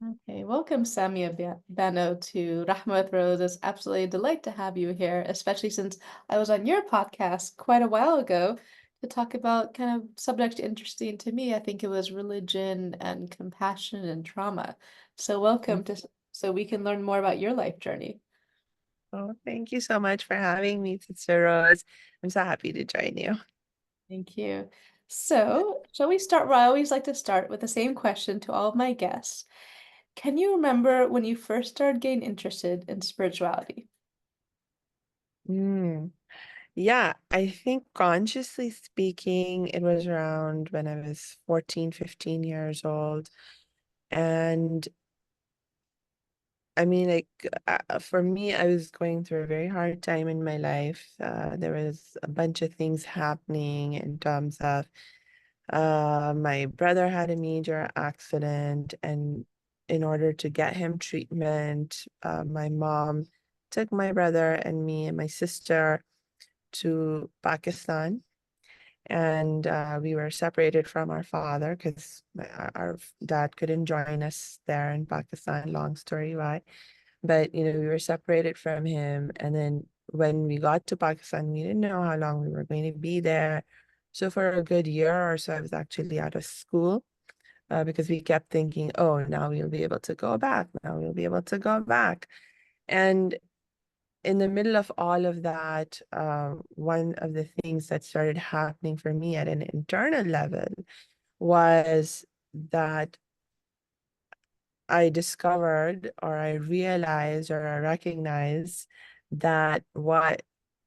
Okay, welcome Samia Bano to Rahma with Rose. It's absolutely a delight to have you here, especially since I was on your podcast quite a while ago to talk about kind of subject interesting to me. I think it was religion and compassion and trauma. So welcome to so we can learn more about your life journey. Oh, thank you so much for having me, Sister Rose. I'm so happy to join you. Thank you. So, shall we start where I always like to start with the same question to all of my guests. Can you remember when you first started getting interested in spirituality? Mm. Yeah, I think consciously speaking, it was around when I was 14, 15 years old. And I mean, for me, I was going through a very hard time in my life. There was a bunch of things happening in terms of my brother had a major accident, and in order to get him treatment, my mom took my brother and me and my sister to Pakistan. And we were separated from our father because our dad couldn't join us there in Pakistan, long story why. But, we were separated from him. And then when we got to Pakistan, we didn't know how long we were going to be there. So for a good year or so, I was actually out of school because we kept thinking, oh, now we'll be able to go back. Now we'll be able to go back. And in the middle of all of that, one of the things that started happening for me at an internal level was that I discovered or I realized or I recognized that what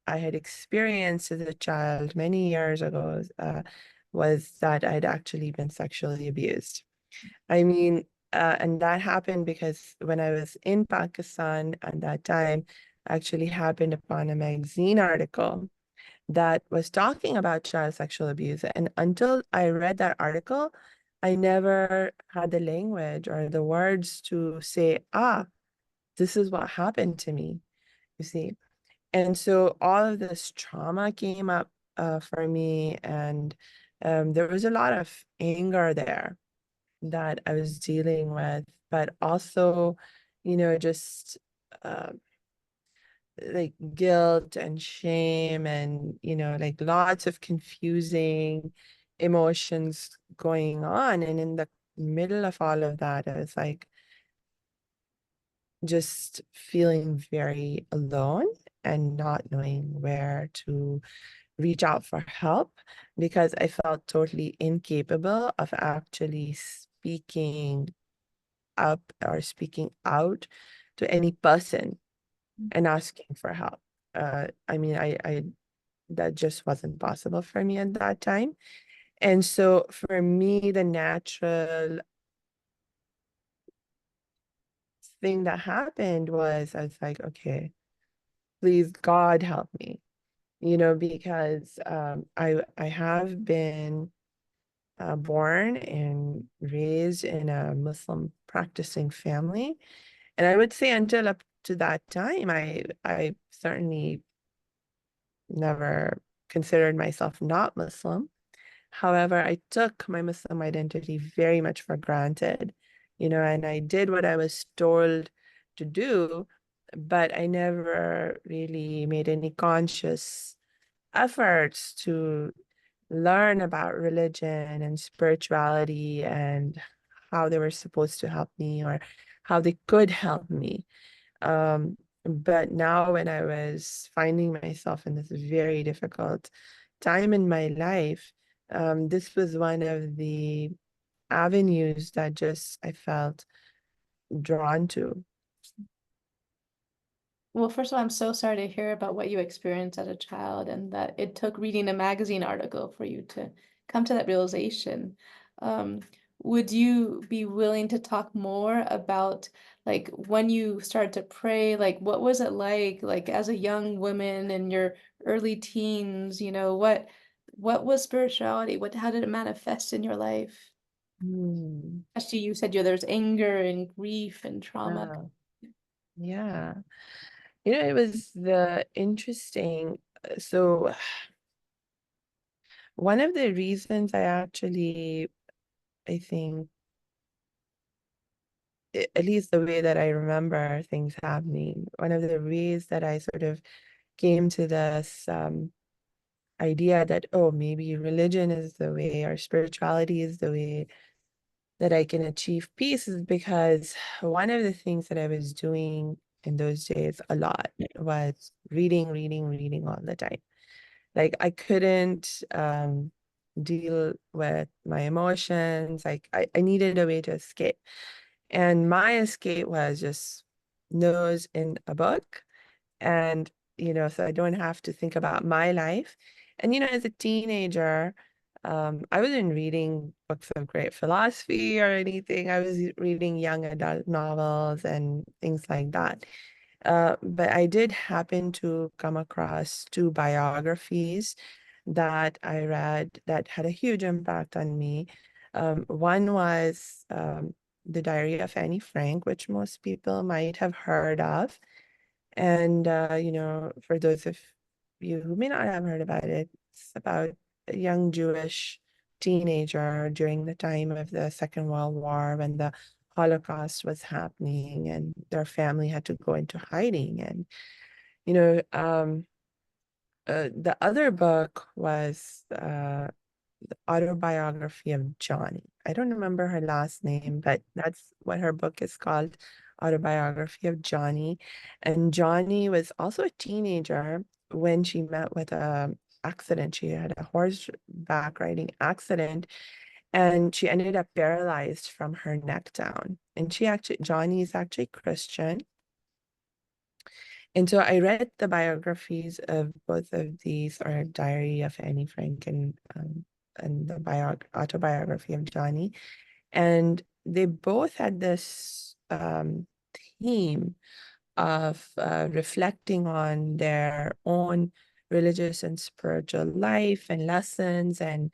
I had experienced as a child many years ago was that I'd actually been sexually abused. I mean, and that happened because when I was in Pakistan at that time, I actually happened upon a magazine article that was talking about child sexual abuse. And until I read that article, I never had the language or the words to say, this is what happened to me, you see. And so all of this trauma came up for me, and there was a lot of anger there that I was dealing with, but also, just uh, like guilt and shame and, like lots of confusing emotions going on. And in the middle of all of that, I was like just feeling very alone and not knowing where to reach out for help because I felt totally incapable of actually speaking up or speaking out to any person and asking for help. I mean, I that just wasn't possible for me at that time. And so for me, the natural thing that happened was I was like, okay, please God help me, because I have been born and raised in a Muslim practicing family. And I would say until up to that time, I certainly never considered myself not Muslim. However, I took my Muslim identity very much for granted, and I did what I was told to do, but I never really made any conscious efforts to learn about religion and spirituality and how they were supposed to help me or how they could help me. But now, when I was finding myself in this very difficult time in my life, this was one of the avenues that just I felt drawn to. Well, first of all, I'm so sorry to hear about what you experienced as a child and that it took reading a magazine article for you to come to that realization. Um, would you be willing to talk more about like when you started to pray, like what was it like as a young woman in your early teens, what was spirituality? How did it manifest in your life? Hmm. Actually, you said there's anger and grief and trauma. Yeah. Yeah. It was the interesting. So, one of the reasons I think at least the way that I remember things happening, one of the ways that I sort of came to this idea that, oh, maybe religion is the way or spirituality is the way that I can achieve peace is because one of the things that I was doing in those days a lot was reading, reading, reading all the time. Like I couldn't deal with my emotions. Like I needed a way to escape. And my escape was just nose in a book and so I don't have to think about my life. And as a teenager, I wasn't reading books of great philosophy or anything. I was reading young adult novels and things like that. But I did happen to come across two biographies that I read that had a huge impact on me. One was The Diary of Annie Frank, which most people might have heard of. And, for those of you who may not have heard about it, it's about a young Jewish teenager during the time of the Second World War when the Holocaust was happening and their family had to go into hiding. And, you know, um, the other book was the autobiography of Johnny. I don't remember her last name, but that's what her book is called, Autobiography of Johnny. And Johnny was also a teenager when she met with a accident. She had a horseback riding accident and she ended up paralyzed from her neck down. And Johnny is actually Christian. And so I read the biographies of both of these, or Diary of Annie Frank and the autobiography of Johnny. And they both had this theme of reflecting on their own religious and spiritual life and lessons and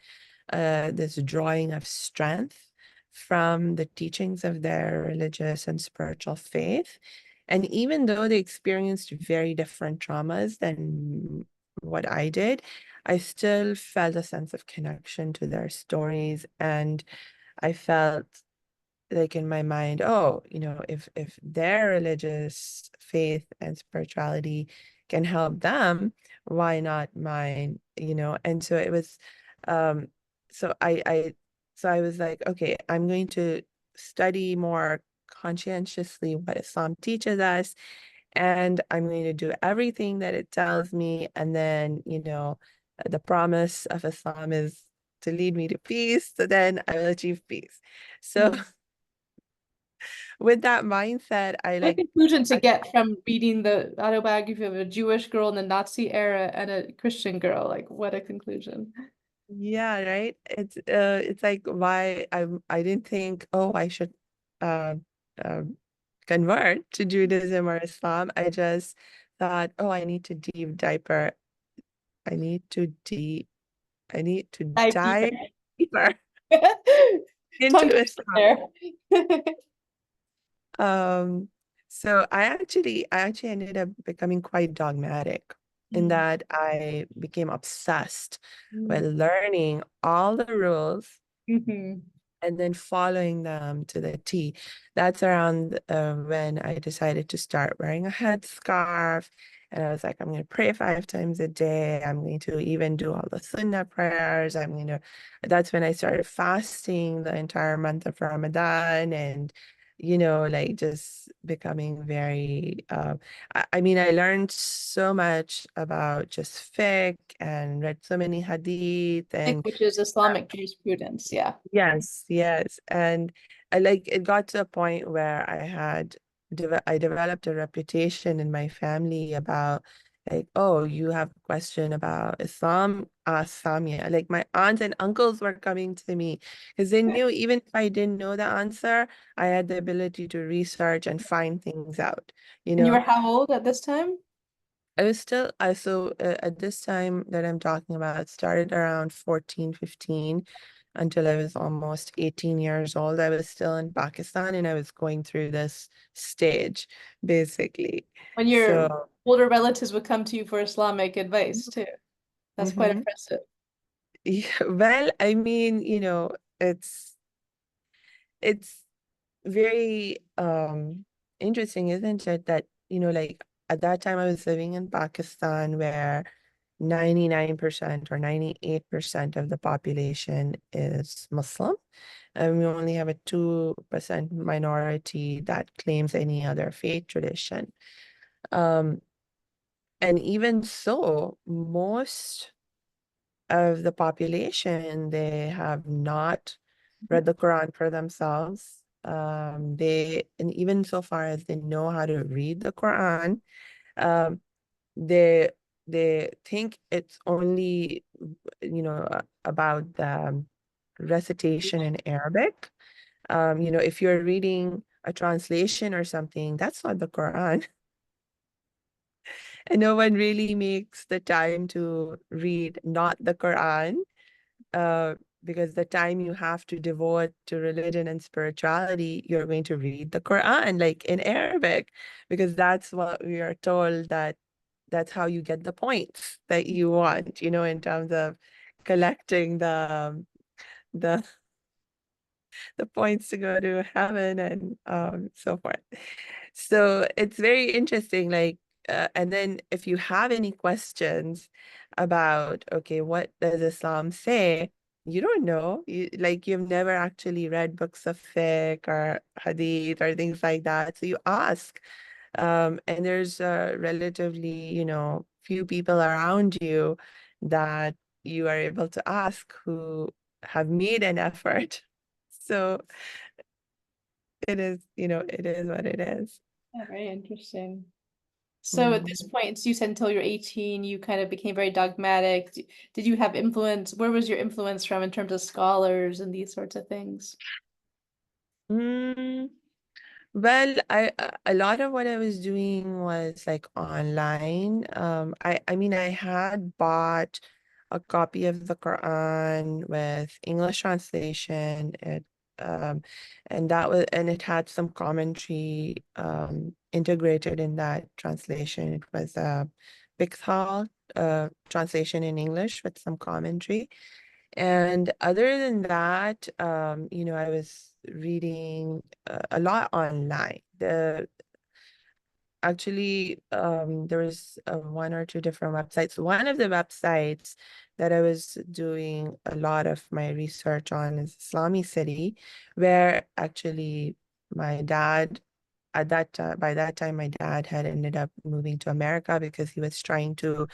this drawing of strength from the teachings of their religious and spiritual faith. And even though they experienced very different traumas than what I did, I still felt a sense of connection to their stories. And I felt like in my mind, oh, if their religious faith and spirituality can help them, why not mine? And so it was, um, so I was like, okay, I'm going to study more conscientiously what Islam teaches us, and I'm going to do everything that it tells me, and then, the promise of Islam is to lead me to peace, so then I will achieve peace. So Mm. with that mindset, What a conclusion to get from reading the autobiography of a Jewish girl in the Nazi era and a Christian girl. Like, what a conclusion. yeah, right. It's like why I didn't think, oh, I should uh, uh convert to Judaism or Islam. I just thought, oh, I need to dive deeper. I need to deep. I need to Dive deeper. dive deeper Tongue into twister Islam. there. Um, so I actually ended up becoming quite dogmatic in Mm. that I became obsessed with Mm. learning all the rules Mhm. and then following them to the T. That's around when I decided to start wearing a headscarf. And I was like, I'm going to pray 5 times a day. I'm going to even do all the sunnah prayers. That's when I started fasting the entire month of Ramadan and, like just becoming very, I mean, I learned so much about just fiqh and read so many hadith Like, and which is Islamic jurisprudence. Yeah. yes, yes. And it got to a point where I developed a reputation in my family about like, oh, you have a question about Islam, ask Samia. Like my aunts and uncles were coming to me because they knew even if I didn't know the answer, I had the ability to research and find things out, you And you were know. how old at this time? I was still, I so at this time that I'm talking about, it started around 14, 15 until I was almost 18 years old. I was still in Pakistan and I was going through this stage, basically. When your So, older relatives would come to you for Islamic advice too. That's quite mhm. impressive. Yeah, well, I mean, it's it's very interesting, isn't it? That, like at that time I was living in Pakistan where 99% or 98% of the population is Muslim, and we only have a 2% minority that claims any other faith tradition. Um, and even so, most of the population, they have not read the Quran for themselves. And even so far as they know how to read the Quran, um, they they think it's only, about the recitation in Arabic. If you're reading a translation or something, that's not the Quran. And no one really makes the time to read not the Quran, uh, because the time you have to devote to religion and spirituality, you're going to read the Quran, like in Arabic, because that's what we are told, that that's how you get the points that you want, in terms of collecting the the points to go to heaven and so forth. So it's very interesting. Like, and then if you have any questions about, okay, what does Islam say? You don't know. You've never actually read books of fiqh or hadith or things like that. So you ask. And there's relatively, few people around you that you are able to ask who have made an effort. So it is what it is. Yeah, very interesting. So at this Mm. point, so you said until you're 18, you kind of became very dogmatic. Did you have influence? Where was your influence from in terms of scholars and these sorts of things? Mm. Well, a lot of what I was doing was like online. I mean, I had bought a copy of the Quran with English translation. Um, and it had some commentary integrated in that translation. It was a Pickthall translation in English with some commentary. And other than that, I was reading a lot online. There was one or two different websites. One of the websites that I was doing a lot of my research on is Islami City, where actually my dad, by that time, my dad had ended up moving to America because he was trying to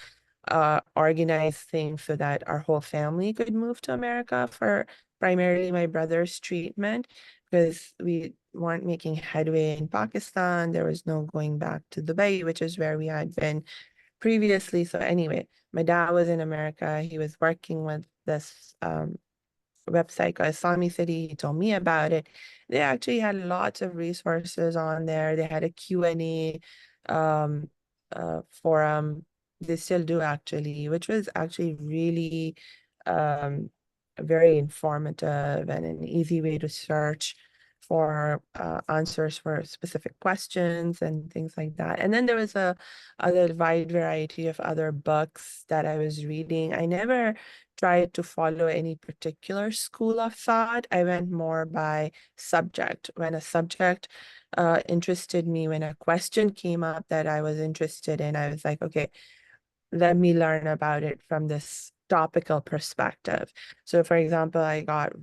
organize things so that our whole family could move to America for primarily my brother's treatment, because we weren't making headway in Pakistan. There was no going back to Dubai, which is where we had been previously. So anyway, my dad was in America. He was working with this website called Islami City. He told me about it. They actually had lots of resources on there. They had a Q&A um, forum. They still do actually, which was actually really um, very informative and an easy way to search for answers for specific questions and things like that. And then there was a other wide variety of other books that I was reading. I never tried to follow any particular school of thought. I went more by subject. When a subject interested me, when a question came up that I was interested in, I was like, okay, let me learn about it from this topical perspective. So, for example, I got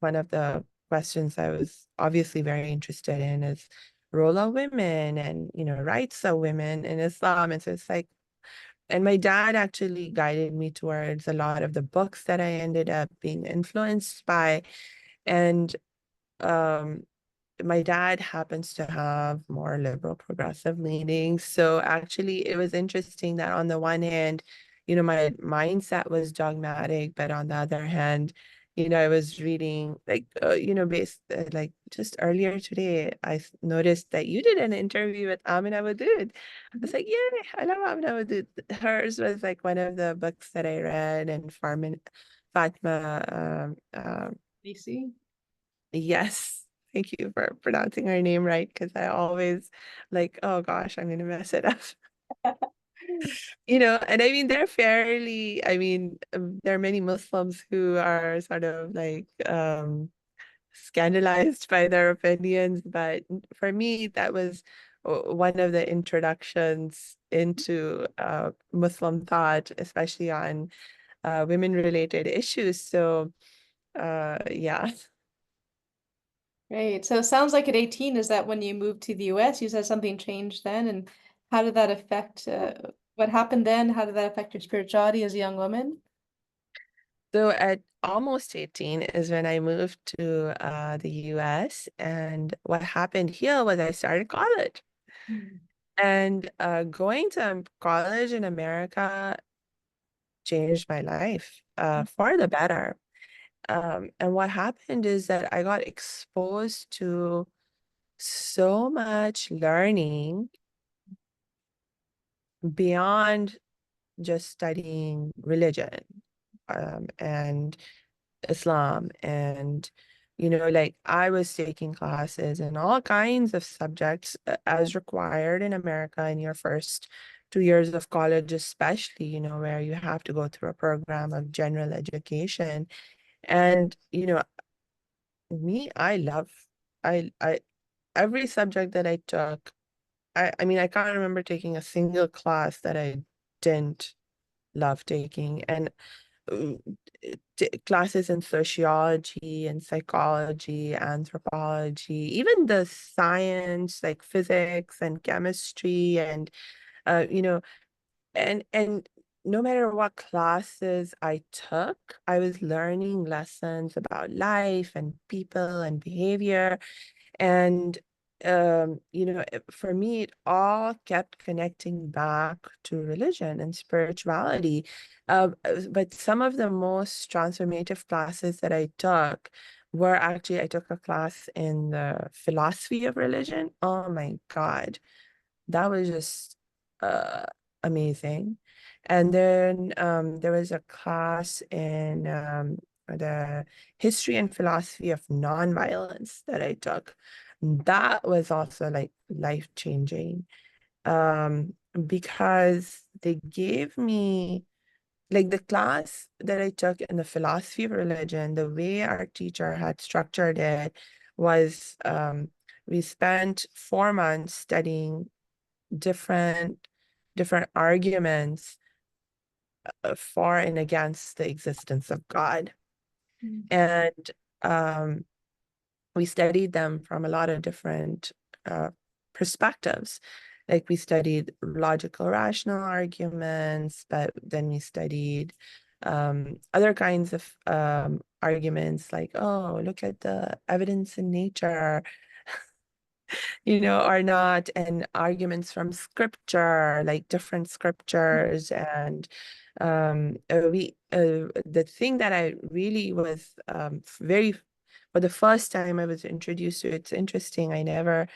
one of the questions I was obviously very interested in is role of women and rights of women in Islam. And so it's like, and my dad actually guided me towards a lot of the books that I ended up being influenced by. And um, my dad happens to have more liberal progressive leanings. So actually, it was interesting that on the one hand, my mindset was dogmatic, but on the other hand, I was reading like, based like just earlier today, noticed that you did an interview with Amina Wadud. I was like, yay, I love Amina Wadud. Hers was like one of the books that I read, and Farman Fatma, I see. yes. Thank you for pronouncing her name right, because I always like, oh gosh, I'm gonna mess it up. And I mean, there are many Muslims who are sort of like scandalized by their opinions. But for me, that was one of the introductions into Muslim thought, especially on women-related issues. So, yeah. Great. So it sounds like at 18, is that when you moved to the US, you said something changed then? And how did that affect what happened then? How did that affect your spirituality as a young woman? So at almost 18 is when I moved to the US. And what happened here was I started college. Mm. And going to college in America changed my life for the better. And what happened is that I got exposed to so much learning beyond just studying religion and Islam. And, like I was taking classes in all kinds of subjects as required in America in your first 2 years of college, especially, where you have to go through a program of general education. And, me, I every subject that I took, I mean, I can't remember taking a single class that I didn't love taking. And uh, classes in sociology and psychology, anthropology, even the science like physics and chemistry and uh, you know, and no matter what classes I took, I was learning lessons about life and people and behavior. And for me, it all kept connecting back to religion and spirituality. But some of the most transformative classes that I took were actually, I took a class in the philosophy of religion. Oh my God, that was just uh, amazing. And then there was a class in the history and philosophy of nonviolence that I took. That was also like life-changing because they gave me like the class that I took in the philosophy of religion, the way our teacher had structured it was we spent 4 months studying different different arguments for and against the existence of God. Mm. And um, we studied them from a lot of different perspectives. Like we studied logical, rational arguments, but then we studied other kinds of arguments like, oh, look at the evidence in nature, or not, and arguments from scripture, like different scriptures. And the thing that I really was for the first time I was introduced to, it's interesting, I never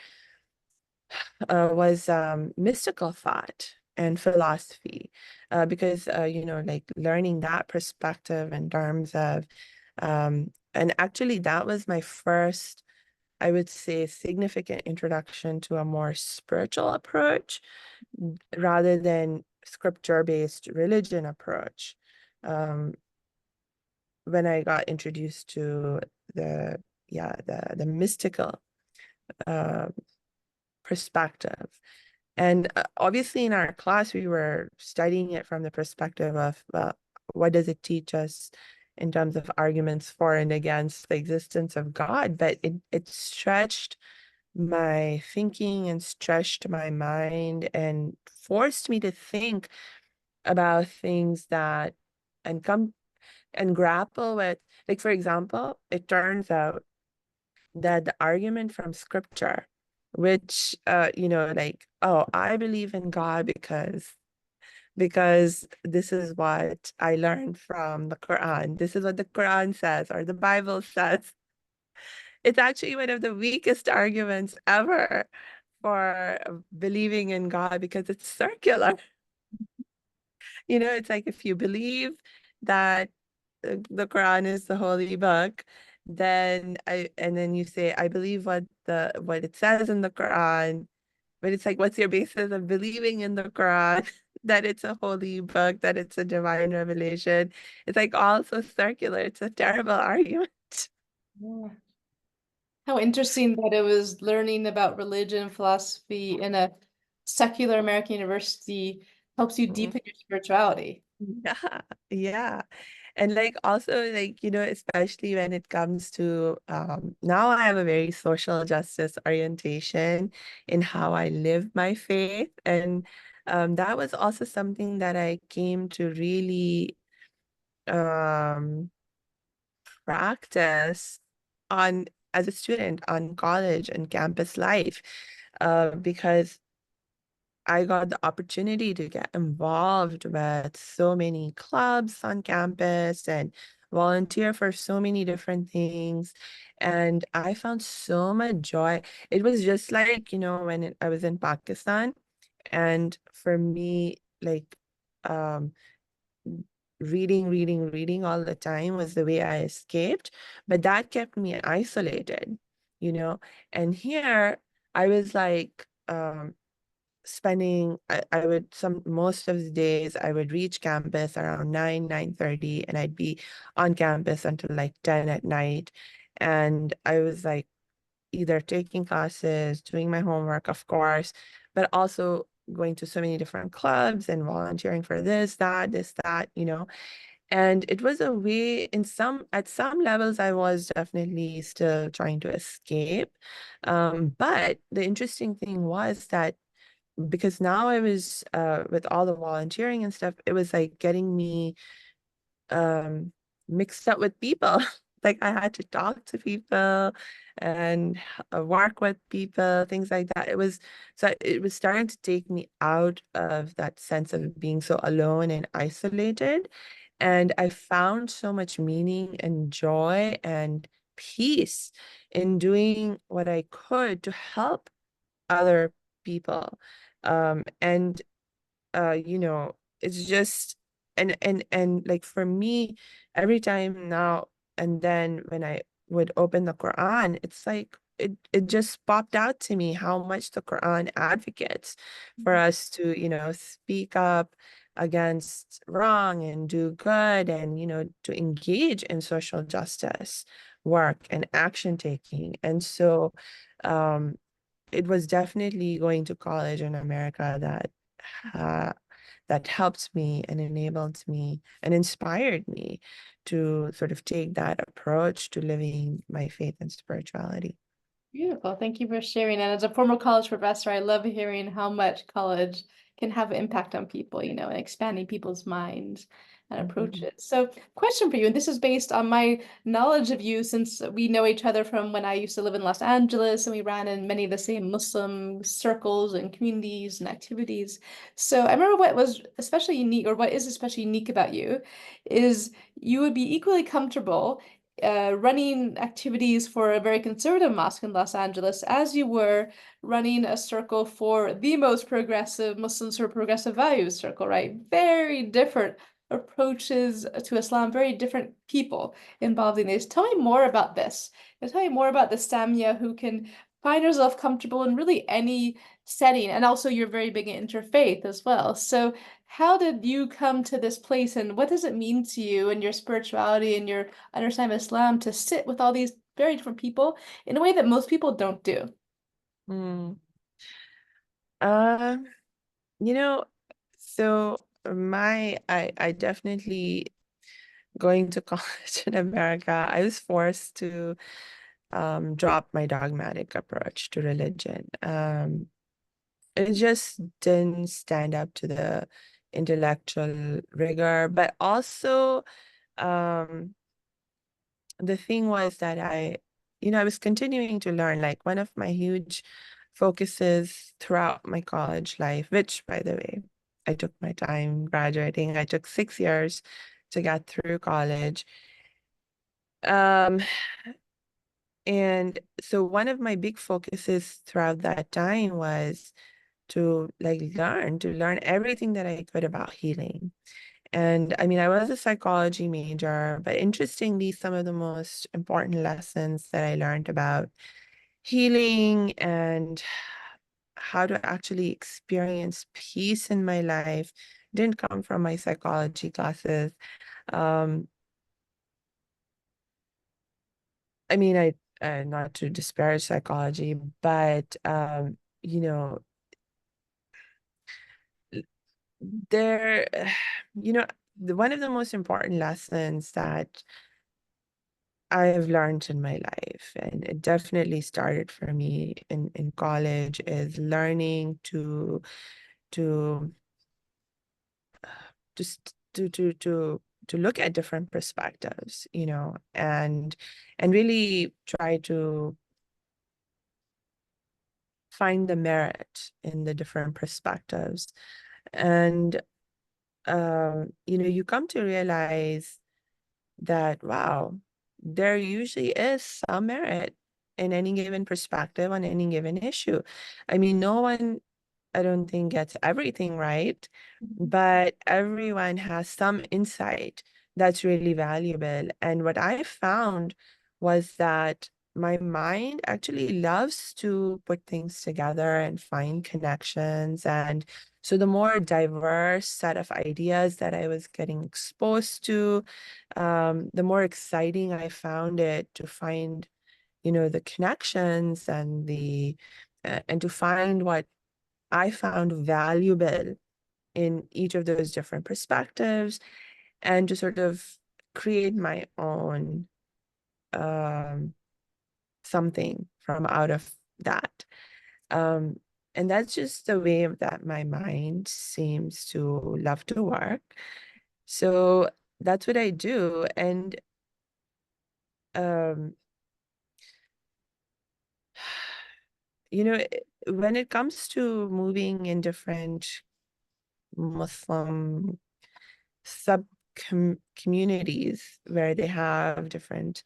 was mystical thought and philosophy, because like learning that perspective in terms of and actually that was my first, I would say, significant introduction to a more spiritual approach rather than scripture-based religion approach. Um, when I got introduced to the the mystical uh, perspective. And obviously in our class, we were studying it from the perspective of what does it teach us in terms of arguments for and against the existence of God, but it stretched my thinking and stretched my mind and forced me to think about things that and come and grapple with, like, for example, it turns out that the argument from scripture, which like, oh, I believe in God because this is what I learned from the Quran. This is what the Quran says or the Bible says. It's actually one of the weakest arguments ever for believing in God because it's circular. It's like if you believe that the Quran is the holy book, then you say, I believe what it says in the Quran, but it's like, what's your basis of believing in the Quran that it's a holy book, that it's a divine revelation? It's like also circular. It's a terrible argument. Yeah. How interesting that it was learning about religion and philosophy in a secular American university helps you Mhm. deepen your spirituality. Yeah, yeah. And like also like, especially when it comes to now I have a very social justice orientation in how I live my faith. And that was also something that I came to really um practice on as a student on college and campus life. Because I got the opportunity to get involved with so many clubs on campus and volunteer for so many different things. And I found so much joy. It was just like, when I was in Pakistan, and for me, like, um, reading all the time was the way I escaped, but that kept me isolated, you know. And here I was like, spending I would some most of the days I would reach campus around 9:30, and I'd be on campus until like 10 at night. And I was like either taking classes, doing my homework, of course, but also going to so many different clubs and volunteering for this, that. And it was a way at some levels, I was definitely still trying to escape. But the interesting thing was that because now I was with all the volunteering and stuff, it was like getting me um mixed up with people. Like I had to talk to people and work with people, things like that. It was starting to take me out of that sense of being so alone and isolated. And I found so much meaning and joy and peace in doing what I could to help other people. And it's just and like for me, every time now and then when I would open the Quran, it's like it just popped out to me how much the Quran advocates for us to, speak up against wrong and do good, and to engage in social justice work and action taking. And so um it was definitely going to college in America uh, that helped me and enabled me and inspired me to sort of take that approach to living my faith and spirituality. Beautiful. Thank you for sharing. And as a former college professor, I love hearing how much college can have an impact on people, and expanding people's minds and Mhm. approaches. So, question for you, and this is based on my knowledge of you since we know each other from when I used to live in Los Angeles and we ran in many of the same Muslim circles and communities and activities. So, I remember what was especially unique, or what is especially unique about you, is you would be equally comfortable running activities for a very conservative mosque in Los Angeles as you were running a circle for the most progressive Muslims or progressive values circle, right? Very different approaches to Islam, very different people involved in this. Tell me more about this. Tell me more about the Samia who can find herself comfortable in really any setting. And also, you're very big in interfaith as well. So, how did you come to this place, and what does it mean to you and your spirituality and your understand Islam to sit with all these very different people in a way that most people don't do? Mm. Um, you know, so I definitely going to college in America, I was forced to drop my dogmatic approach to religion. It just didn't stand up to the intellectual rigor, but also um the thing was that I was continuing to learn. Like one of my huge focuses throughout my college life, which by the way, I took my time graduating. I took 6 years to get through college. Um, and so one of my big focuses throughout that time was to like to learn everything that I could about healing. And I mean, I was a psychology major, but interestingly, some of the most important lessons that I learned about healing and how to actually experience peace in my life didn't come from my psychology classes. Um, I mean, not to disparage psychology, but you know, there, you know, one of the most important lessons that I have learned in my life, and it definitely started for me in college, is learning to just to look at different perspectives, and really try to find the merit in the different perspectives. And you come to realize that, wow, there usually is some merit in any given perspective on any given issue. I mean, no one, I don't think, gets everything right, but everyone has some insight that's really valuable. And what I found was that my mind actually loves to put things together and find connections. And so the more diverse set of ideas that I was getting exposed to, the more exciting I found it to find, the connections and to find what I found valuable in each of those different perspectives, and to sort of create my own um, something from out of that. Um, and that's just the way that my mind seems to love to work. So that's what I do. And um, when it comes to moving in different Muslim sub communities where they have different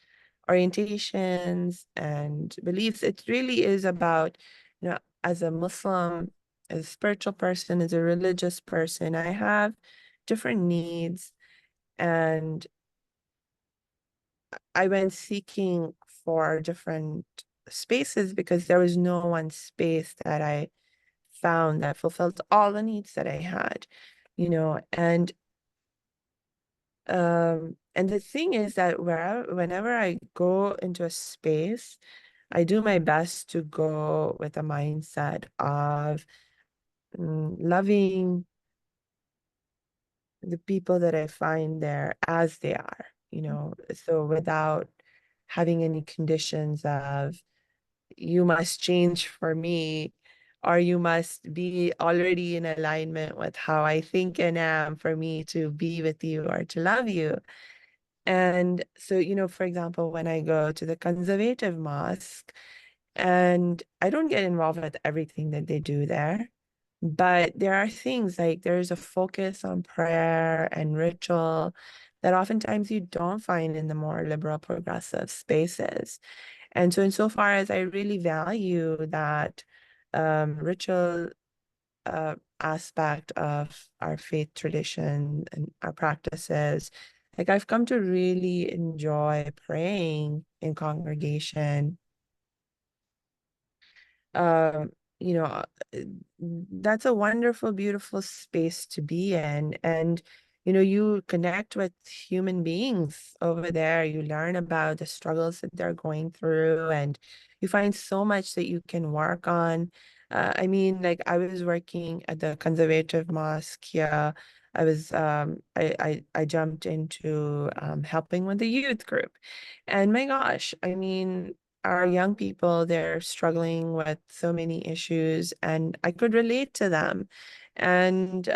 orientations and beliefs, it really is about, as a Muslim, as a spiritual person, as a religious person, I have different needs. And I went seeking for different spaces because there was no one space that I found that fulfilled all the needs that I had, and the thing is that whenever I go into a space, I do my best to go with a mindset of loving the people that I find there as they are, so without having any conditions of, you must change for me, or you must be already in alignment with how I think and am for me to be with you or to love you. And so, for example, when I go to the conservative mosque, and I don't get involved with everything that they do there, but there are things like there's a focus on prayer and ritual that oftentimes you don't find in the more liberal progressive spaces. And so, insofar as I really value that ritual aspect of our faith tradition and our practices, like I've come to really enjoy praying in congregation. um, you know, uh, that's a wonderful, beautiful space to be in. And, you connect with human beings over there. You learn about the struggles that they're going through, and you find so much that you can work on. I mean, like I was working at the conservative mosque here. I jumped into helping with the youth group. And my gosh, I mean, our young people, they're struggling with so many issues, and I could relate to them. And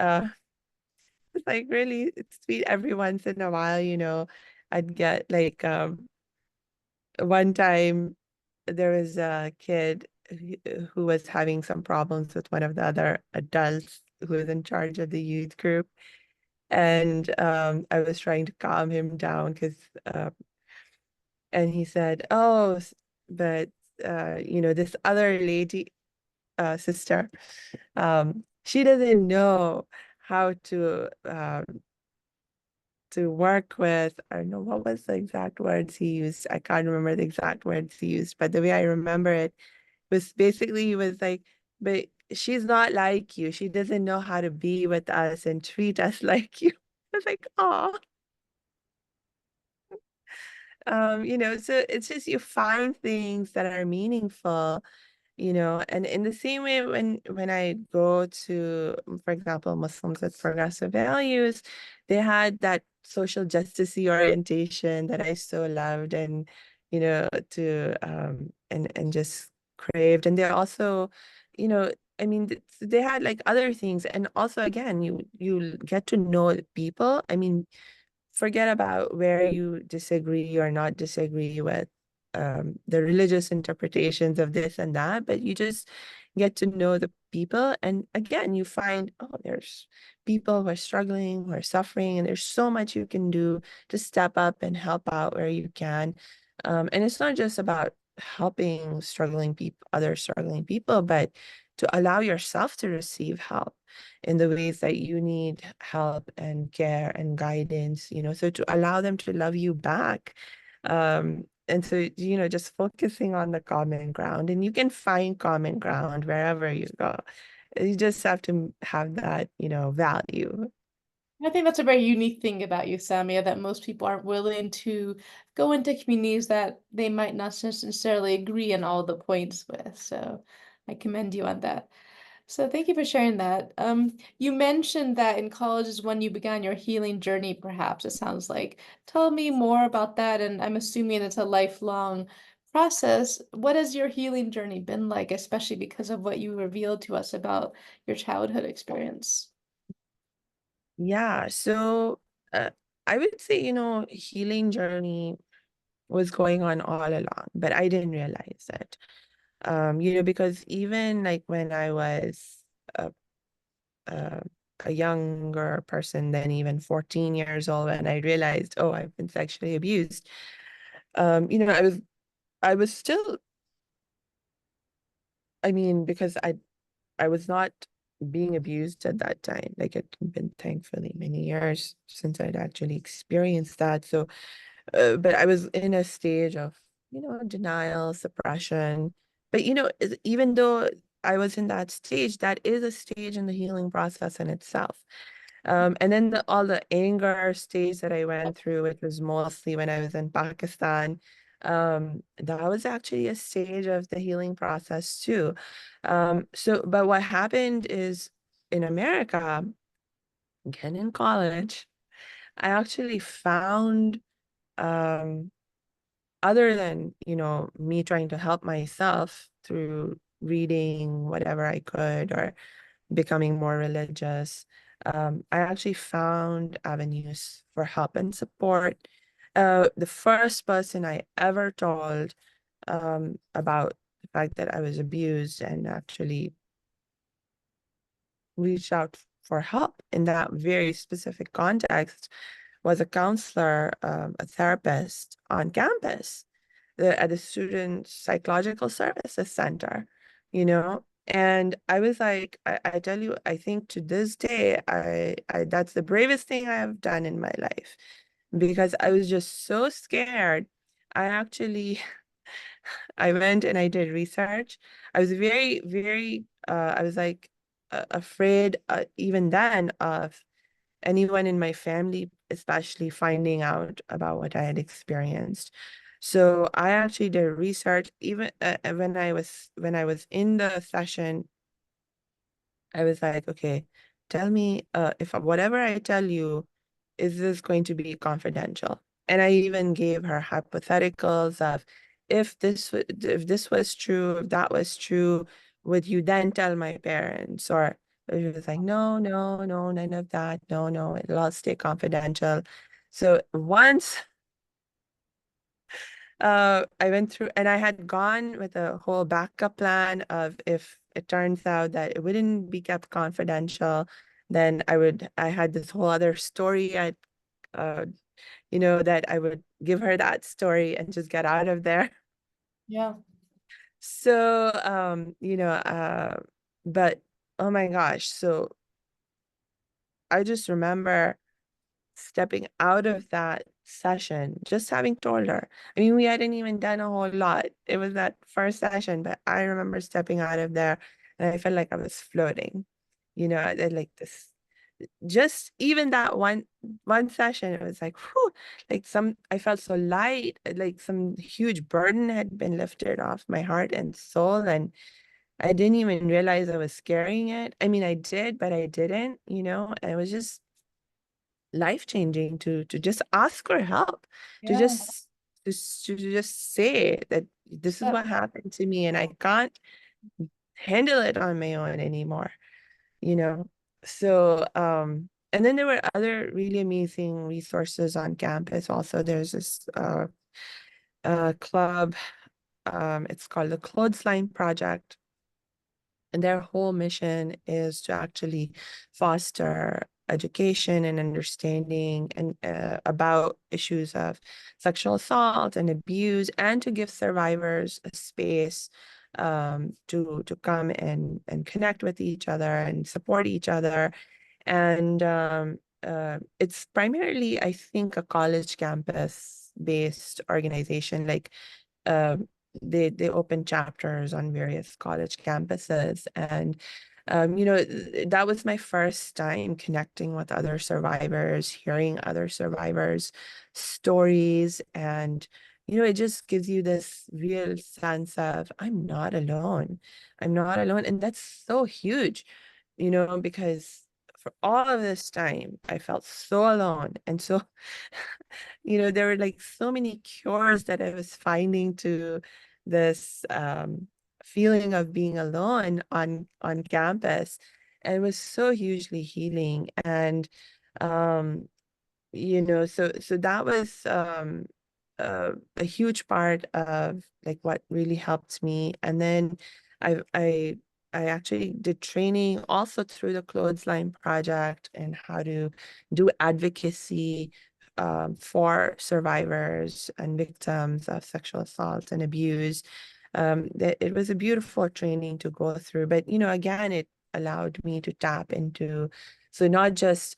it's like really it's sweet every once in a while, I'd get like one time there was a kid who was having some problems with one of the other adults who was in charge of the youth group. And I was trying to calm him down because and he said, "Oh, but this other lady, sister, she doesn't know how to work with." I don't know what was the exact words he used. I can't remember the exact words he used, but the way I remember it was basically he was like, "But she's not like you. She doesn't know how to be with us and treat us like you." I was like, "Oh." So it's just you find things that are meaningful, and in the same way when I go to, for example, Muslims with progressive values, they had that social justice orientation that I so loved and to and just craved. And they also, you know, I mean, they had like other things. And also again, you get to know people. I mean, forget about where you disagree or not disagree with the religious interpretations of this and that, but you just get to know the people. And again, you find, oh, there's people who are struggling, who are suffering, and there's so much you can do to step up and help out where you can. And it's not just about helping struggling people, other struggling people, but to allow yourself to receive help in the ways that you need help and care and guidance, so to allow them to love you back. And so, just focusing on the common ground, and you can find common ground wherever you go. You just have to have that, value. I think that's a very unique thing about you, Samia, that most people aren't willing to go into communities that they might not necessarily agree on all the points with. So I commend you on that. So thank you for sharing that. You mentioned that in college is when you began your healing journey, perhaps it sounds like. Tell me more about that, and I'm assuming it's a lifelong process. What has your healing journey been like, especially because of what you revealed to us about your childhood experience? Yeah. So uh, I would say, healing journey was going on all along, but I didn't realize it. Because even like when I was a, a, a younger person than even 14 years old, and I realized, oh, I've been sexually abused. I was still, I mean, because I was not being abused at that time. Like it had been thankfully many years since I'd actually experienced that. So, but I was in a stage of, denial, suppression. But, even though I was in that stage, that is a stage in the healing process in itself. And then all the anger stage that I went through, which was mostly when I was in Pakistan, that was actually a stage of the healing process too. But what happened is in America, again in college, I actually found, um, other than, me trying to help myself through reading whatever I could or becoming more religious, I actually found avenues for help and support. The first person I ever told about the fact that I was abused and actually reached out for help in that very specific context was a counselor, a therapist on campus at the Student Psychological Services Center, And I was like, I tell you, I think to this day, I that's the bravest thing I have done in my life because I was just so scared. I actually, I went and I did research. I was very, very, I was like afraid even then of anyone in my family, especially finding out about what I had experienced. So I actually did research. Even when I was in the session, I was like, okay, tell me if whatever I tell you, is this going to be confidential? And I even gave her hypotheticals of if this was true, if that was true, would you then tell my parents? Or she was like, no, no, no, none of that. No, no, it'll all stay confidential. So once I went through and I had gone with a whole backup plan of if it turns out that it wouldn't be kept confidential, then I had this whole other story uh, that I would give her that story and just get out of there. Yeah. So, but oh my gosh. So I just remember stepping out of that session, just having told her. I mean, we hadn't even done a whole lot. It was that first session, but I remember stepping out of there and I felt like I was floating, I had like just even that one session, it was like, whew, like I felt so light, like some huge burden had been lifted off my heart and soul, and I didn't even realize I was carrying it. I mean, I did, but I didn't, and it was just life-changing to just ask for help, to Yeah. just say that this is Step what happened to me and I can't handle it on my own anymore, you know. So, and then there were other really amazing resources on campus. Also, there's this club, it's called the Clothesline Project. And their whole mission is to actually foster education and understanding and about issues of sexual assault and abuse, and to give survivors a space to come and connect with each other and support each other. And it's primarily, I think, a college campus based organization. Like uh, they open chapters on various college campuses, and that was my first time connecting with other survivors, hearing other survivors' stories, and it just gives you this real sense of I'm not alone. I'm not alone, and that's so huge, because for all of this time I felt so alone, and so there were like so many cures that I was finding to this feeling of being alone on campus. And it was so hugely healing. And um, so that was a huge part of like what really helped me. And then I I I actually did training also through the Clothesline Project and how to do advocacy for survivors and victims of sexual assault and abuse. It was a beautiful training to go through, but again, it allowed me to tap into, so not just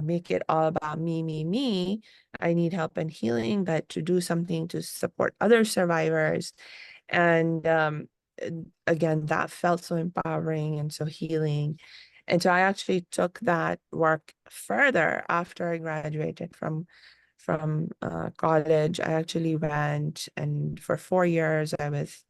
make it all about me, me, me. I need help and healing, but to do something to support other survivors. And again, that felt so empowering and so healing. And so I actually took that work further after I graduated from college. I actually went, and for 4 years I was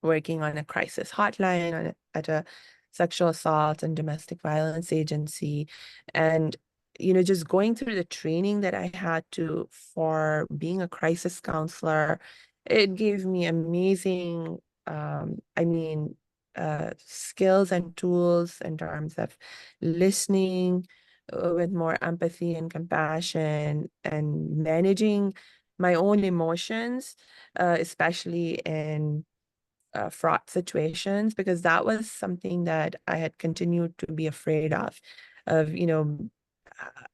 working on a crisis hotline at a sexual assault and domestic violence agency. And, just going through the training that I had to for being a crisis counselor, it gave me amazing, I mean, skills and tools in terms of listening with more empathy and compassion and managing my own emotions, especially in fraught situations, because that was something that I had continued to be afraid of,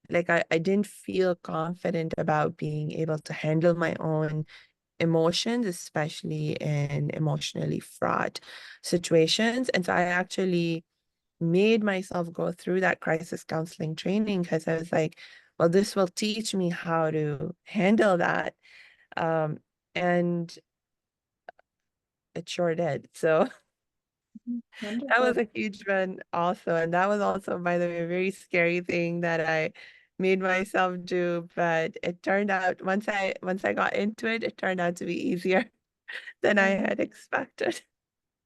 like I didn't feel confident about being able to handle my own emotions, especially in emotionally fraught situations. And so I actually made myself go through that crisis counseling training because I was like, well, this will teach me how to handle that. Um, and it sure did. So that Wonderful. was a huge one also. And that was also, by the way, a very scary thing that I made myself do. But it turned out once I got into it, it turned out to be easier than I Yeah. had expected.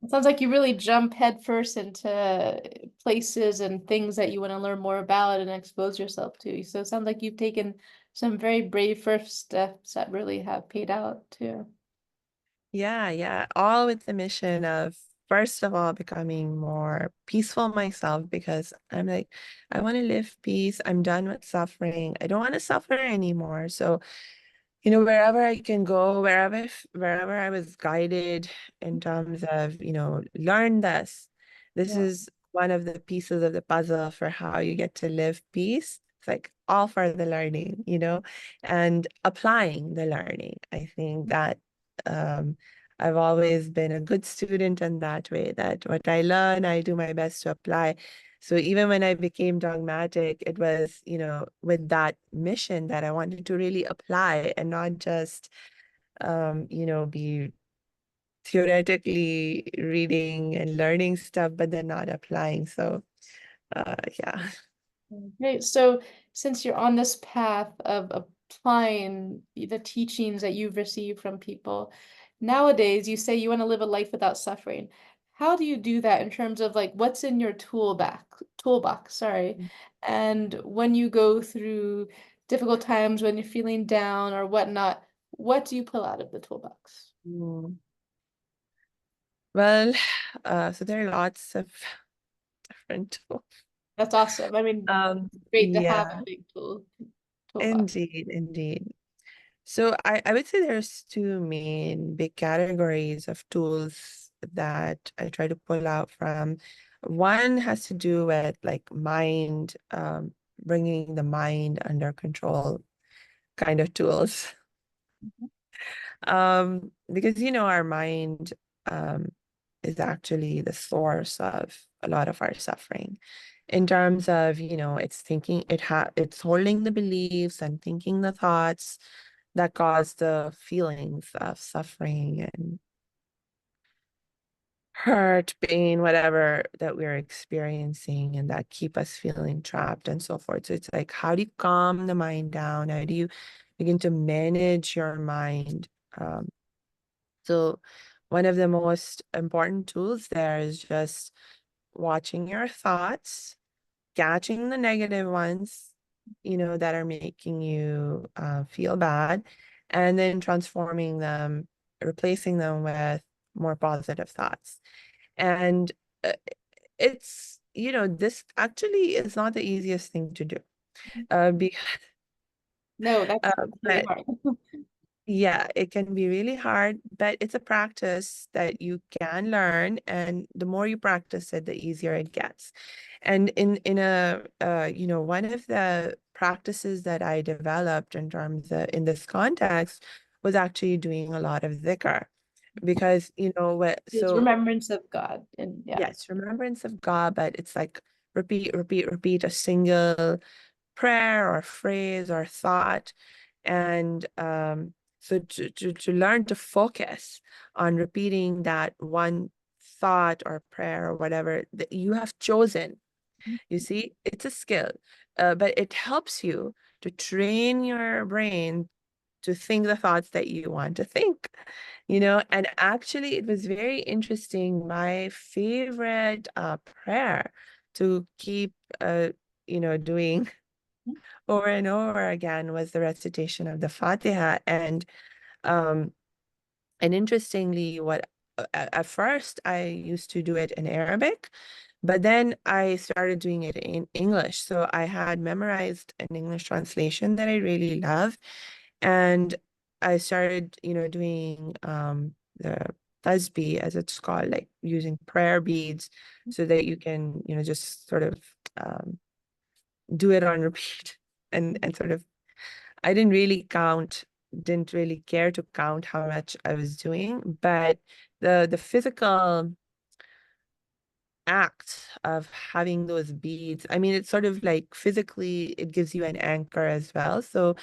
It sounds like you really jump headfirst into places and things that you want to learn more about and expose yourself to. So it sounds like you've taken some very brave first steps that really have paid out too. Yeah, yeah. All with the mission of, first of all, becoming more peaceful myself, because I'm like, I want to live peace. I'm done with suffering. I don't want to suffer anymore. So wherever I can go, wherever I was guided in terms of, learn this. This Yeah. is one of the pieces of the puzzle for how you get to live peace. It's like all for the learning, and applying the learning. I think that um, I've always been a good student in that way, that what I learn, I do my best to apply. So even when I became dogmatic, it was, with that mission that I wanted to really apply and not just, be theoretically reading and learning stuff, but then not applying. So, yeah. Great. So since you're on this path of applying the teachings that you've received from people, nowadays you say you want to live a life without suffering. How do you do that in terms of like what's in your toolbox, sorry. And when you go through difficult times, when you're feeling down or whatnot, what do you pull out of the toolbox? Mm. Well, so there are lots of different tools. That's awesome. I mean, great to have a Yeah, big toolbox. indeed, indeed. So I would say there's two main big categories of tools that I try to pull out from. One has to do with like mind, bringing the mind under control kind of tools. Because our mind is actually the source of a lot of our suffering in terms of, it's thinking it's holding the beliefs and thinking the thoughts that cause the feelings of suffering and hurt, pain, whatever that we're experiencing and that keep us feeling trapped and so forth. So it's like, how do you calm the mind down? How do you begin to manage your mind? Um, So one of the most important tools there is just watching your thoughts, catching the negative ones, that are making you feel bad, and then transforming them, replacing them with more positive thoughts. And uh, this actually is not the easiest thing to do. Because, No, that's really but hard. yeah, it can be really hard, but it's a practice that you can learn, and the more you practice it, the easier it gets. And one of the practices that I developed in terms of in this context was actually doing a lot of dhikr, because what It's so remembrance of God. And yeah. yes, remembrance of God, but it's like repeat, repeat, repeat a single prayer or phrase or thought. And so to learn to focus on repeating that one thought or prayer or whatever that you have chosen. You see, it's a skill, but it helps you to train your brain to think the thoughts that you want to think, and actually it was very interesting. My favorite prayer to keep, doing over and over again was the recitation of the Fatiha. Um, and interestingly, at first I used to do it in Arabic, but then I started doing it in English. So I had memorized an English translation that I really love, and I started, doing the tasbih, as it's called, like using prayer beads, so that you can, just sort of do it on repeat and sort of I didn't really care to count how much I was doing, but the physical act of having those beads, I mean, it's sort of like physically it gives you an anchor as well. So,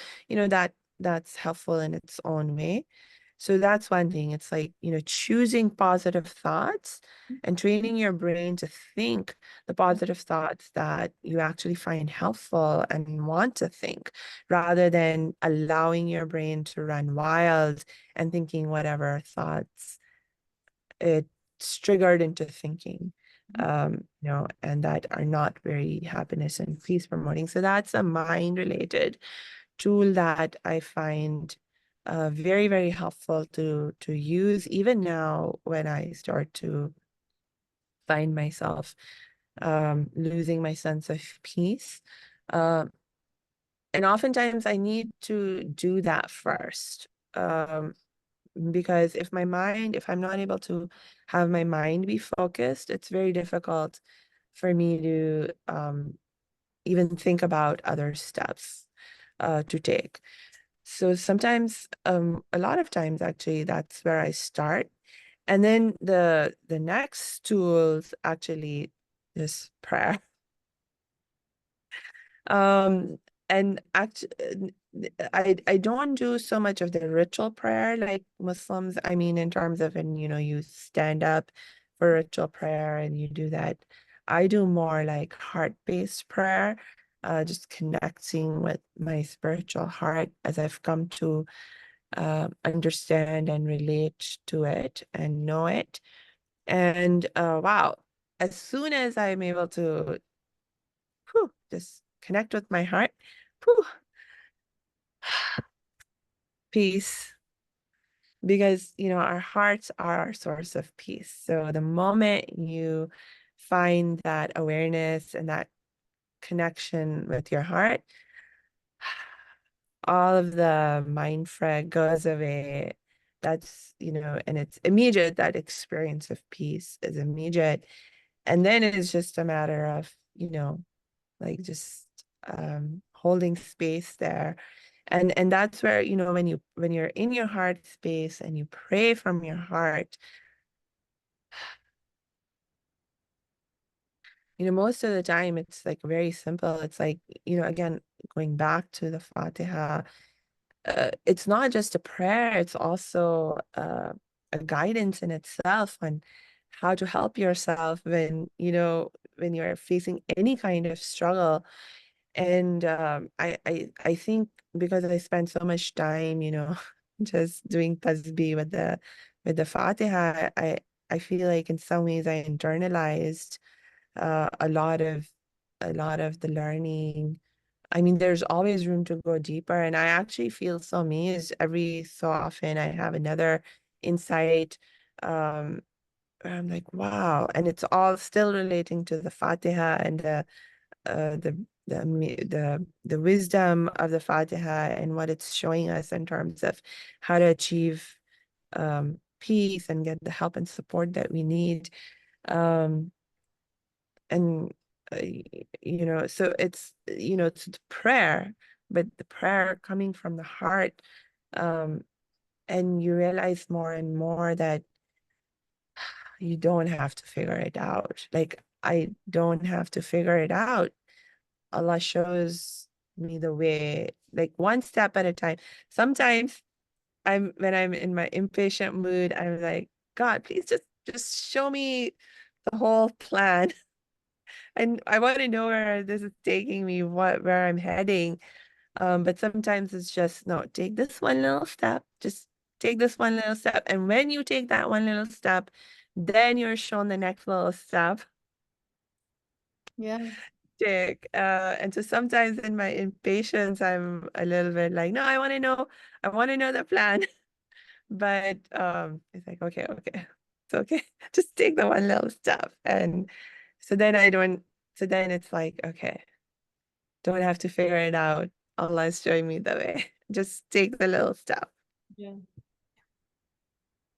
that's helpful in its own way. So that's one thing. It's like, choosing positive thoughts and training your brain to think the positive thoughts that you actually find helpful and want to think, rather than allowing your brain to run wild and thinking whatever thoughts it's triggered into thinking, and that are not very happiness and peace promoting. So that's a mind related tool that I find very, very helpful to use even now when I start to find myself losing my sense of peace. Uh, and oftentimes I need to do that first. Because if I'm not able to have my mind be focused, it's very difficult for me to even think about other steps to take. So sometimes, a lot of times actually, that's where I start. And then the next tools actually is prayer. Um, and I don't do so much of the ritual prayer like Muslims. I mean, in terms of, and you stand up for ritual prayer and you do that. I do more like heart-based prayer. just connecting with my spiritual heart as I've come to understand and relate to it and know it. And wow, as soon as I'm able to just connect with my heart, whew, peace. Because, our hearts are our source of peace. So the moment you find that awareness and that connection with your heart, all of the mind frag goes away. That's, and it's immediate. That experience of peace is immediate. And then it's just a matter of, like just holding space there. And that's where, when you're in your heart space and you pray from your heart, most of the time it's like very simple. It's like, again, going back to the Fatiha, it's not just a prayer, it's also a guidance in itself on how to help yourself when you're facing any kind of struggle. And I think because I spent so much time, just doing tasbih with the Fatiha, I feel like in some ways I internalized a lot of the learning. I mean, there's always room to go deeper, and I actually feel so amazed every so often. I have another insight, where I'm like, wow, and it's all still relating to the Fatiha and the wisdom of the Fatiha and what it's showing us in terms of how to achieve peace and get the help and support that we need. Um, and so it's the prayer, but the prayer coming from the heart. um and you realize more and more that you don't have to figure it out. Like, I don't have to figure it out. Allah shows me the way, like one step at a time. Sometimes when I'm in my impatient mood, I'm like, God, please just show me the whole plan. And I want to know where this is taking me, where I'm heading. But sometimes it's just, no, take this one little step, just take this one little step. And when you take that one little step, then you're shown the next little step. Yeah. Take. And so sometimes in my impatience, I'm a little bit like, no, I want to know the plan. But it's like, okay, it's okay. Just take the one little step. And so then I don't, so then it's like, okay, don't have to figure it out. Allah is showing me the way. Just take the little step. Yeah.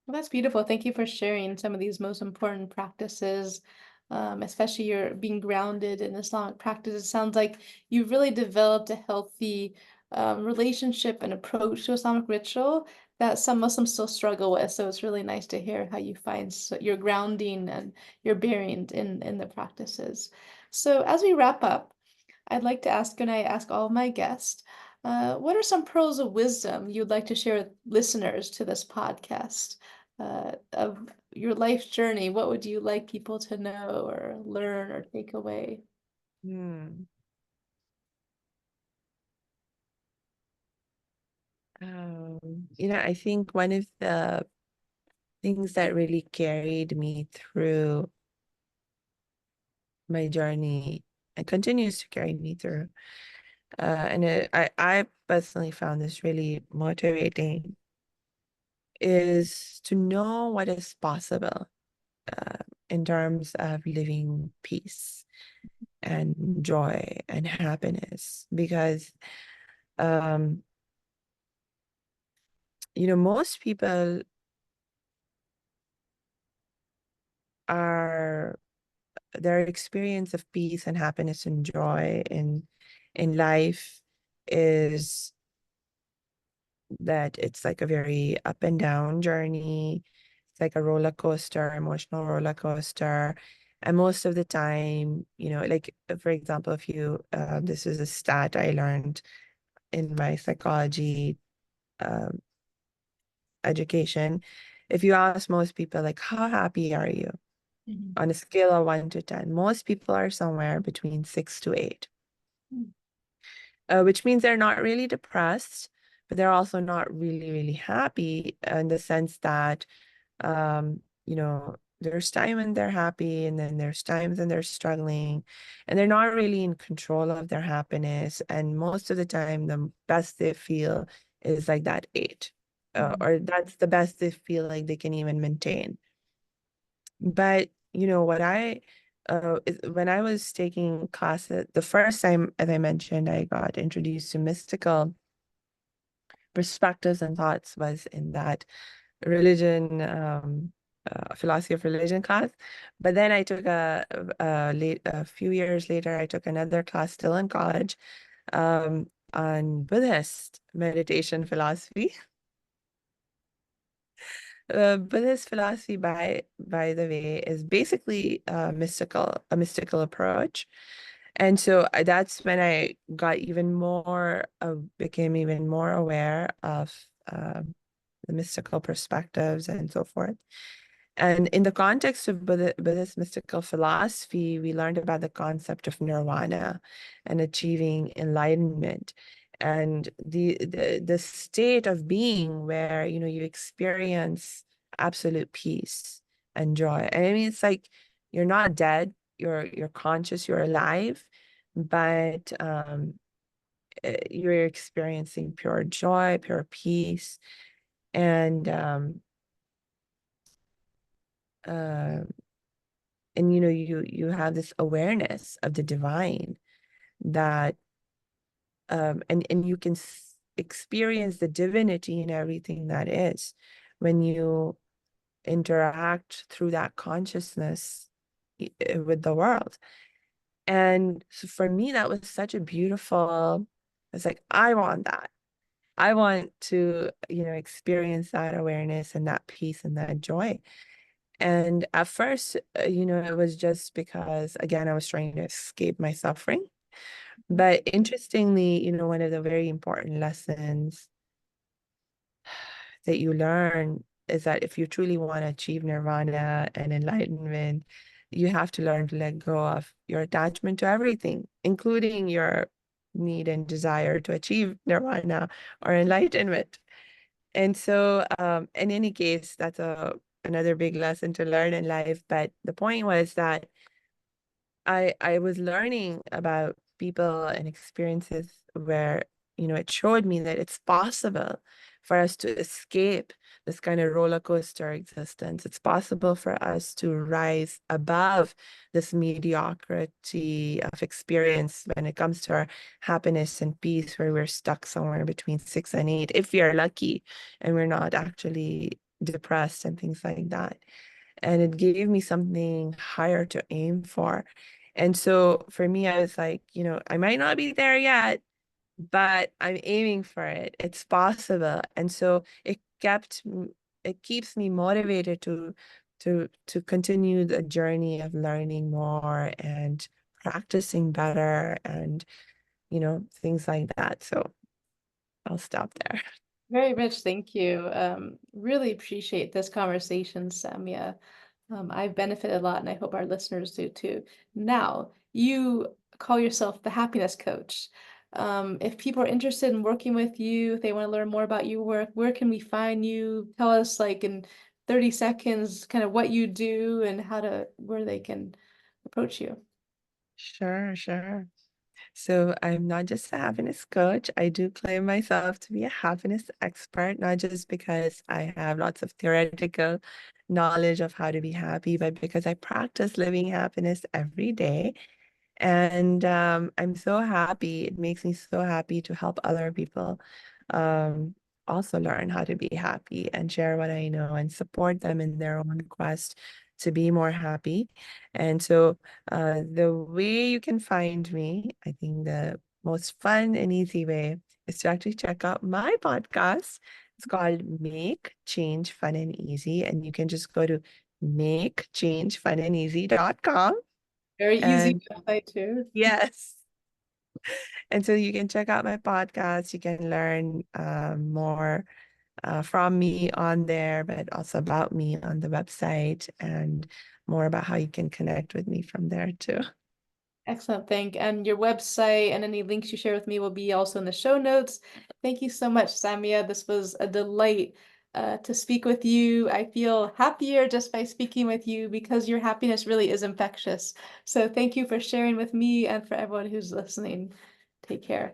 Well, that's beautiful. Thank you for sharing some of these most important practices, especially your being grounded in Islamic practice. It sounds like you've really developed a healthy relationship and approach to Islamic ritual that some Muslims still struggle with. So it's really nice to hear how you find your grounding and your bearing in the practices. So as we wrap up, I'd like to ask, and I ask all of my guests, what are some pearls of wisdom you'd like to share with listeners to this podcast? Of your life journey, what would you like people to know or learn or take away? Hmm. I think one of the things that really carried me through my journey and continues to carry me through, I personally found this really motivating, is to know what is possible uh, in terms of living peace and joy and happiness. Because um, most people are their experience of peace and happiness and joy in life is that it's like a very up and down journey. It's like a roller coaster, emotional roller coaster. And most of the time, like, for example, if you, this is a stat I learned in my psychology um, education. If you ask most people, like, how happy are you? Mhm. On a scale of 1 to 10, most people are somewhere between 6 to 8. Mm. which means they're not really depressed, but they're also not really, really happy in the sense that, there's time when they're happy, and then there's times when they're struggling, and they're not really in control of their happiness. And most of the time, the best they feel is like that eight, Mm. or that's the best they feel like they can even maintain. But when I was taking classes, the first time, as I mentioned, I got introduced to mystical perspectives and thoughts was in that religion, philosophy of religion class. But then I took a few years later, I took another class still in college, on Buddhist meditation philosophy. Buddhist philosophy, by the way, is basically a mystical approach. And so that's when I became even more aware of the mystical perspectives and so forth. And in the context of Buddhist mystical philosophy, we learned about the concept of nirvana and achieving enlightenment, and the state of being where you experience absolute peace and joy. And I mean, it's like you're not dead, you're conscious, you're alive, but you're experiencing pure joy, pure peace, and uh, you have this awareness of the divine, that and you can experience the divinity in everything that is when you interact through that consciousness with the world. And so for me, that was such a beautiful, it's like, I want that. I want to experience that awareness and that peace and that joy. And at first, it was just because, again, I was trying to escape my suffering. But interestingly, one of the very important lessons that you learn is that if you truly want to achieve nirvana and enlightenment, you have to learn to let go of your attachment to everything, including your need and desire to achieve nirvana or enlightenment. And so, in any case, that's another big lesson to learn in life. But the point was that I was learning about people and experiences where, it showed me that it's possible for us to escape this kind of roller coaster existence. It's possible for us to rise above this mediocrity of experience when it comes to our happiness and peace, where we're stuck somewhere between 6 and 8, if we are lucky and we're not actually depressed and things like that. And it gave me something higher to aim for. And so for me, I was like, I might not be there yet, but I'm aiming for it. It's possible. And so it keeps me motivated to continue the journey of learning more and practicing better, and things like that. So I'll stop there. Very rich, thank you. Really appreciate this conversation, Samia. I've benefited a lot, and I hope our listeners do too. Now, you call yourself the happiness coach. If people are interested in working with you, if they want to learn more about your work, where can we find you? Tell us, like in 30 seconds, kind of what you do and where they can approach you. Sure, sure. So I'm not just a happiness coach. I do claim myself to be a happiness expert, not just because I have lots of theoretical knowledge of how to be happy, but because I practice living happiness every day. And I'm so happy. It makes me so happy to help other people um, also learn how to be happy and share what I know and support them in their own quest to be more happy. And so the way you can find me, I think the most fun and easy way is to actually check out my podcast. It's called Make Change Fun and Easy. And you can just go to makechangefunandeasy.com. Very easy And website too. yes. And so you can check out my podcast. You can learn more from me on there, but also about me on the website, and more about how you can connect with me from there too. Excellent, and your website and any links you share with me will be also in the show notes. Thank you so much, Samia. This was a delight to speak with you. I feel happier just by speaking with you because your happiness really is infectious. So thank you for sharing with me and for everyone who's listening. Take care.